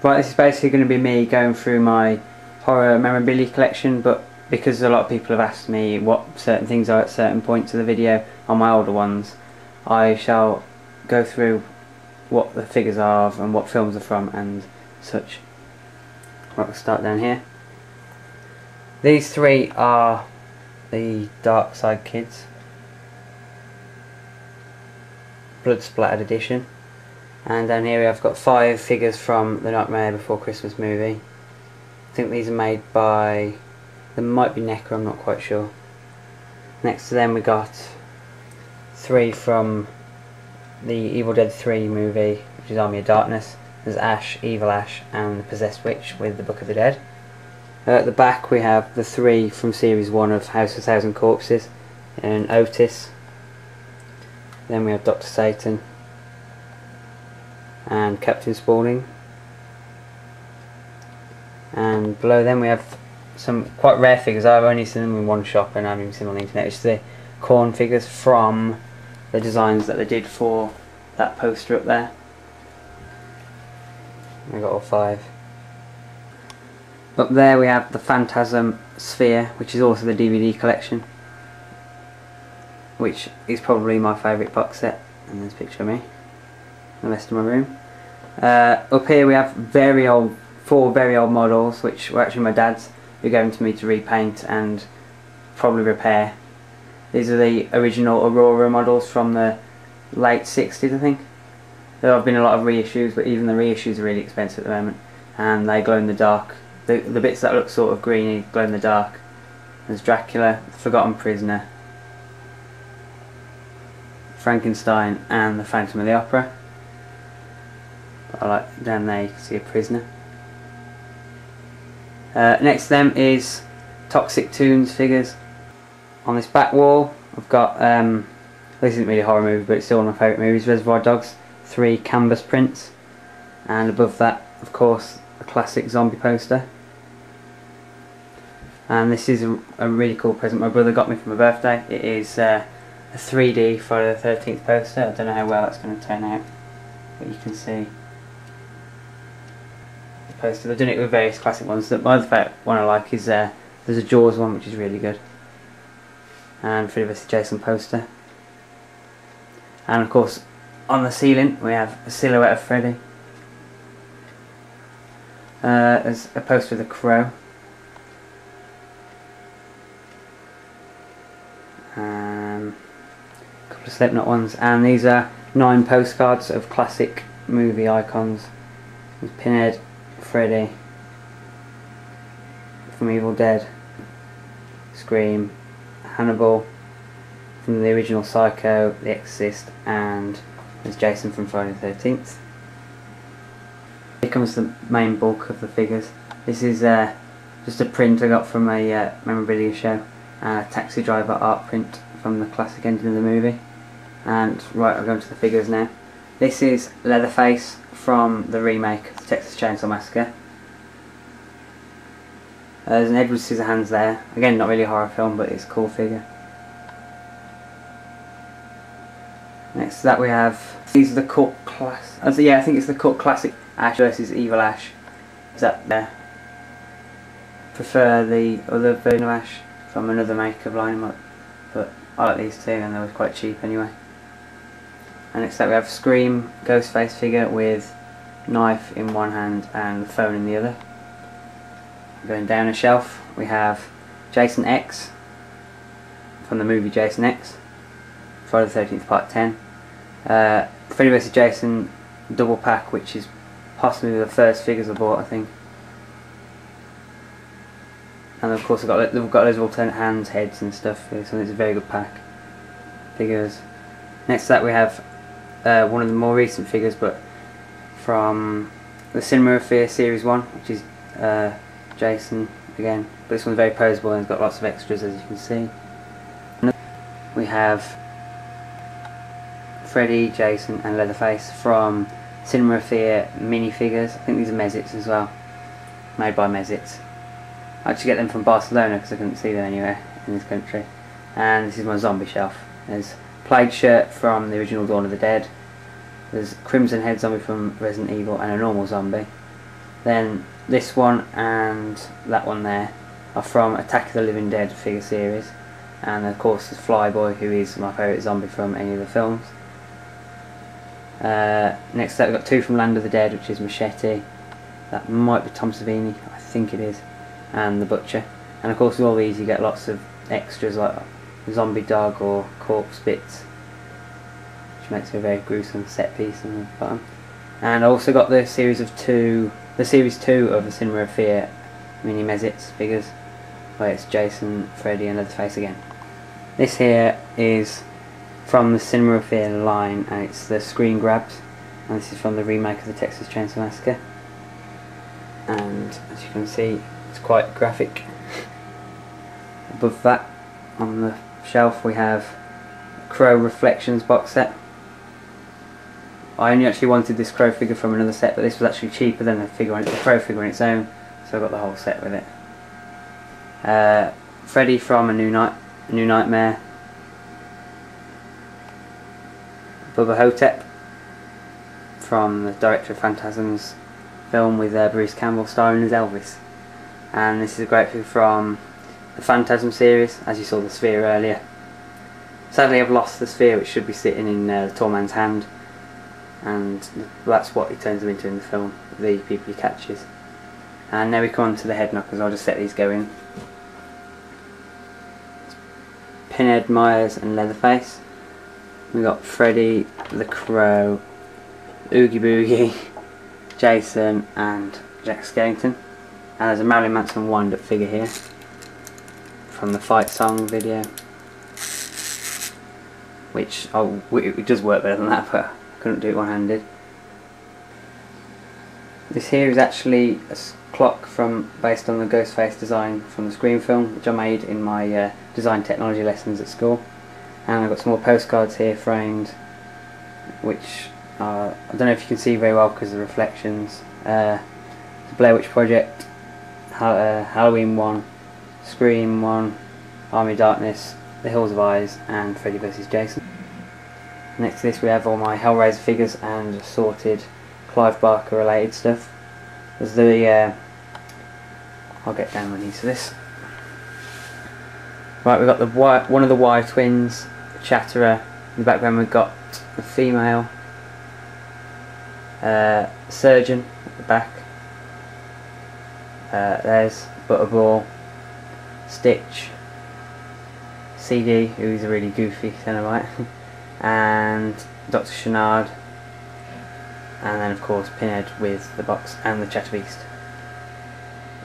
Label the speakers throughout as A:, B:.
A: Right, this is basically going to be me going through my horror memorabilia collection, but because a lot of people have asked me what certain things are at certain points of the video on my older ones, I shall go through what the figures are and what films are from and such. Right, we'll start down here. These three are the Dark Side Kids Blood Splattered edition. And down here I've got 5 figures from the Nightmare Before Christmas movie. I think these are made by, there might be NECA, I'm not quite sure. Next to them we got 3 from the Evil Dead 3 movie, which is Army of Darkness. There's Ash, Evil Ash and the Possessed Witch with the Book of the Dead. At the back we have the 3 from Series 1 of House of 1,000 Corpses and Otis. Then we have Dr. Satan and Captain Spaulding, and below them we have some quite rare figures. I've only seen them in one shop and I haven't even seen them on the internet. It's the Korn figures from the designs that they did for that poster up there. I got all 5. Up there we have the Phantasm Sphere, which is also the DVD collection, which is probably my favourite box set. And there's a picture of me, the rest of my room. Up here we have 4 very old models, which were actually my dad's, who gave them to me to repaint and probably repair. These are the original Aurora models from the late 60s, I think. There have been a lot of reissues, but even the reissues are really expensive at the moment, and they glow in the dark. The bits that look sort of greeny glow in the dark. There's Dracula, the Forgotten Prisoner, Frankenstein and the Phantom of the Opera. I like down there you can see a prisoner. Next to them is Toxic Toons figures. On this back wall I've got, this isn't really a horror movie but it's still one of my favourite movies, Reservoir Dogs, 3 canvas prints, and above that of course a classic zombie poster. And this is a really cool present my brother got me for my birthday. It is a 3D Friday the 13th poster. I don't know how well that's going to turn out, but you can see the poster. They've done it with various classic ones. My other favourite one I like is there's a Jaws one which is really good, and Freddy vs Jason poster. And of course on the ceiling we have a silhouette of Freddy. There's a poster of the Crow. A couple of Slipknot ones, and these are 9 postcards of classic movie icons. There's Pinhead, Freddy from Evil Dead, Scream, Hannibal from the original Psycho, The Exorcist, and there's Jason from Friday the 13th. Here comes the main bulk of the figures. This is just a print I got from a memorabilia show, a taxi driver art print from the classic ending of the movie. And right, I'll go into the figures now. This is Leatherface from the remake of the Texas Chainsaw Massacre. There's an Edward Scissorhands there. Again, not really a horror film, but it's a cool figure. Next to that we have, these are the cult class. Yeah, I think it's the cult classic Ash versus Evil Ash. Is that there? Prefer the other version of Ash from another makeup line, but I like these two and they were quite cheap anyway. And next up we have Scream Ghostface figure with knife in one hand and phone in the other. Going down a shelf we have Jason X from the movie Jason X, Friday the 13th Part 10. Freddy vs Jason double pack, which is possibly the first figures I bought, I think. And of course they've got loads of alternate hands, heads and stuff, so it's a very good pack. Figures. Next to that we have one of the more recent figures, but from the Memorabilia Series 1, which is Jason again, but this one's very poseable and it's got lots of extras, as you can see. We have Freddy, Jason and Leatherface from Cinema Fear minifigures. I think these are Mezits as well, made by Mezits. I actually get them from Barcelona because I couldn't see them anywhere in this country. And this is my zombie shelf. There's Plague Shirt from the original Dawn of the Dead. There's Crimson Head zombie from Resident Evil and a normal zombie. Then this one and that one there are from Attack of the Living Dead figure series, and of course there's Flyboy, who is my favourite zombie from any of the films. Next up we've got two from Land of the Dead, which is Machete, that might be Tom Savini, I think it is, and the Butcher. And of course with all these you get lots of extras like zombie dog or corpse bits, which makes it a very gruesome set piece on the bottom. And I also got the series 2 of the Cinema of Fear mini Mezits figures, where it's Jason, Freddy and Leatherface again. This here is from the Cinema of Fear line, and it's the Screen Grabs, and this is from the remake of the Texas Chainsaw Massacre. And as you can see, it's quite graphic. Above that, on the shelf, we have Crow Reflections box set. I only actually wanted this Crow figure from another set, but this was actually cheaper than the Crow figure on its own, so I got the whole set with it. Freddy from A New Nightmare. Bubba Hotep from the director of Phantasm's film with Bruce Campbell starring as Elvis. And this is a great figure from the Phantasm series, as you saw the sphere earlier. Sadly I've lost the sphere, which should be sitting in the tall man's hand, and that's what he turns them into in the film, the people he catches. And now we come on to the head knockers. I'll just set these going. Pinhead, Myers and Leatherface. We've got Freddy, the Crow, Oogie Boogie, Jason and Jack Skellington. And there's a Marilyn Manson wind-up figure here from the Fight Song video, which it does work better than that, but I couldn't do it one-handed. This here is actually a clock based on the Ghostface design from the Scream film, which I made in my design technology lessons at school. And I've got some more postcards here framed, which I don't know if you can see very well because of the reflections. The Blair Witch Project, Halloween 1, Scream 1, Army of Darkness, The Hills of Eyes and Freddy vs Jason. Next to this we have all my Hellraiser figures and assorted Clive Barker related stuff. There's the I'll get down on these for this. Right, we've got the one of the Y twins, Chatterer. In the background we've got the female Surgeon at the back. There's Butterball, Stitch, CD, who is a really goofy Cenobite, and Dr. Chenard, and then of course Pinhead with the box and the Chatterbeast.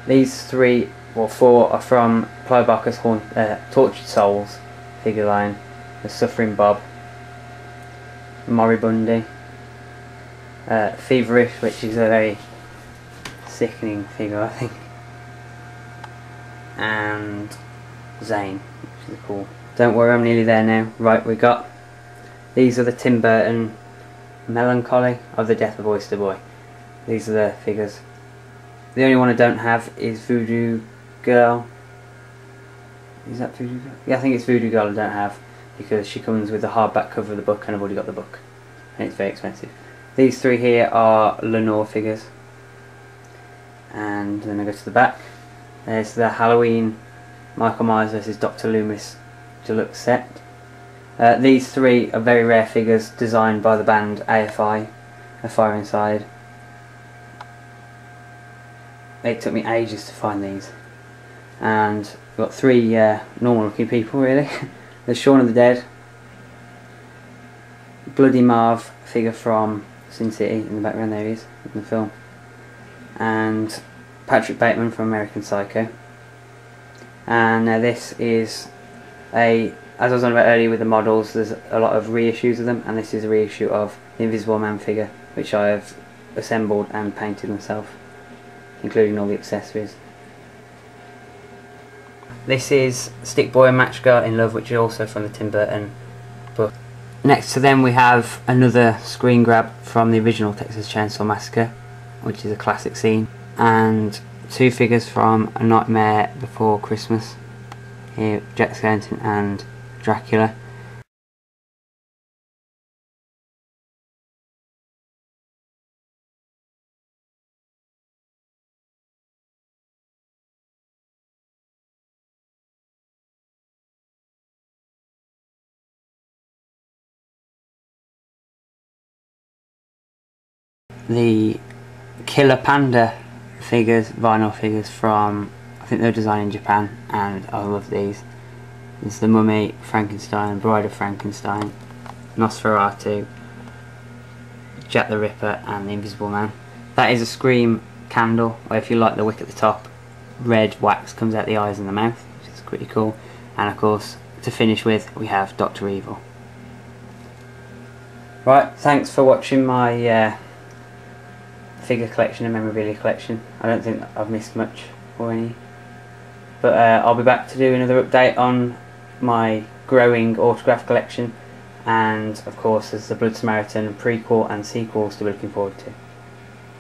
A: These three or four are from Clive Barker's Tortured Souls figure line. The Suffering Bob, Moribundi, Feverish, which is a very sickening figure I think, and Zane, which is cool. Don't worry, I'm nearly there now. Right, these are the Tim Burton Melancholy of the Death of Oyster Boy. These are the figures. The only one I don't have is Voodoo Girl. Is that Voodoo Girl? Yeah, I think it's Voodoo Girl I don't have, because she comes with the hardback cover of the book and I've already got the book, and it's very expensive. These three here are Lenore figures. And then I go to the back. There's the Halloween Michael Myers vs Dr. Loomis deluxe set. These three are very rare figures designed by the band AFI, A Fire Inside. It took me ages to find these. And we've got three normal looking people really. There's Shaun of the Dead, Bloody Marv figure from Sin City, in the background there he is in the film, and Patrick Bateman from American Psycho. And this is as I was on about earlier with the models, there's a lot of reissues of them, and this is a reissue of the Invisible Man figure, which I have assembled and painted myself, including all the accessories. This is Stick Boy and Match Girl in Love, which is also from the Tim Burton book. Next to them we have another screen grab from the original Texas Chainsaw Massacre, which is a classic scene, and two figures from A Nightmare Before Christmas. Here, Jack Skellington and Dracula. the Killer Panda figures, vinyl figures from, I think they were designed in Japan, and I love these. There's the Mummy, Frankenstein, Bride of Frankenstein, Nosferatu, Jack the Ripper and the Invisible Man. That is a Scream candle, or if you like the wick at the top, red wax comes out the eyes and the mouth, which is pretty cool. And of course, to finish with, we have Dr. Evil. Right, thanks for watching my figure collection and memorabilia collection. I don't think I've missed much or any, but I'll be back to do another update on my growing autograph collection, and of course there's the Blood Samaritan prequel and sequels to be looking forward to.